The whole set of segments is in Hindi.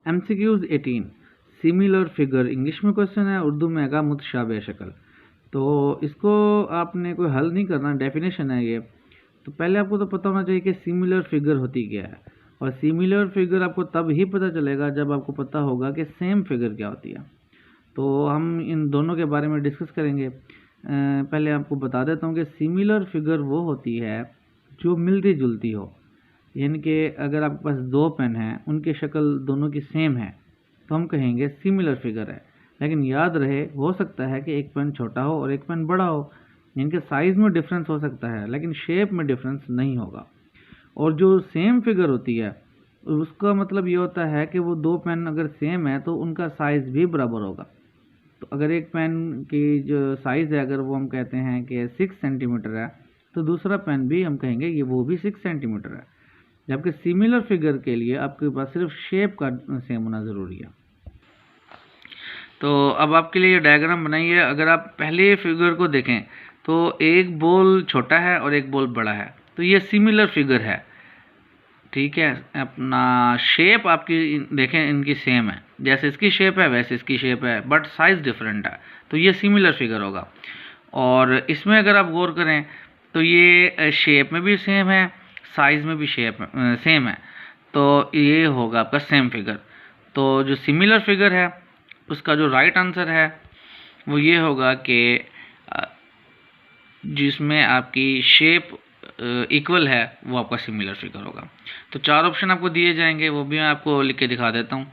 MCQs 18 सिमिलर फिगर, इंग्लिश में क्वेश्चन है, उर्दू में आएगा मुतशाबह शक्ल। तो इसको आपने कोई हल नहीं करना, डेफिनेशन है ये। तो पहले आपको तो पता होना चाहिए कि सिमिलर फिगर होती क्या है, और सिमिलर फिगर आपको तब ही पता चलेगा जब आपको पता होगा कि सेम फिगर क्या होती है। तो हम इन दोनों के बारे में डिस्कस करेंगे। पहले आपको बता देता हूँ कि सिमिलर फिगर वो होती है जो मिलती जुलती हो, यानी कि अगर आपके पास दो पेन हैं, उनकी शक्ल दोनों की सेम है तो हम कहेंगे सिमिलर फिगर है। लेकिन याद रहे, हो सकता है कि एक पेन छोटा हो और एक पेन बड़ा हो, इनके साइज़ में डिफरेंस हो सकता है लेकिन शेप में डिफरेंस नहीं होगा। और जो सेम फिगर होती है उसका मतलब ये होता है कि वो दो पेन अगर सेम है तो उनका साइज़ भी बराबर होगा। तो अगर एक पेन की जो साइज़ है, अगर वो हम कहते हैं कि 6 सेंटीमीटर है, तो दूसरा पेन भी हम कहेंगे ये वो भी 6 सेंटीमीटर है। जबकि सिमिलर फिगर के लिए आपके पास सिर्फ शेप का सेम होना ज़रूरी है। तो अब आपके लिए डायग्राम बनाइए। अगर आप पहले फिगर को देखें तो एक बॉल छोटा है और एक बॉल बड़ा है, तो ये सिमिलर फिगर है, ठीक है। अपना शेप आपकी देखें, इनकी सेम है, जैसे इसकी शेप है वैसे इसकी शेप है, बट साइज़ डिफरेंट है, तो ये सिमिलर फिगर होगा। और इसमें अगर आप गौर करें तो ये शेप में भी सेम है, साइज़ में भी शेप सेम है, तो ये होगा आपका सेम फिगर। तो जो सिमिलर फिगर है उसका जो राइट आंसर है वो ये होगा कि जिसमें आपकी शेप इक्वल है वो आपका सिमिलर फिगर होगा। तो 4 ऑप्शन आपको दिए जाएंगे, वो भी मैं आपको लिख के दिखा देता हूँ।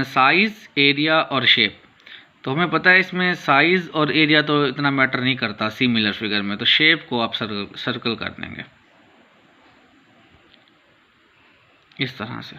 साइज़, एरिया और शेप। तो हमें पता है इसमें साइज़ और एरिया तो इतना मैटर नहीं करता सिमिलर फिगर में, तो शेप को आप सर्कल कर देंगे इस तरह से।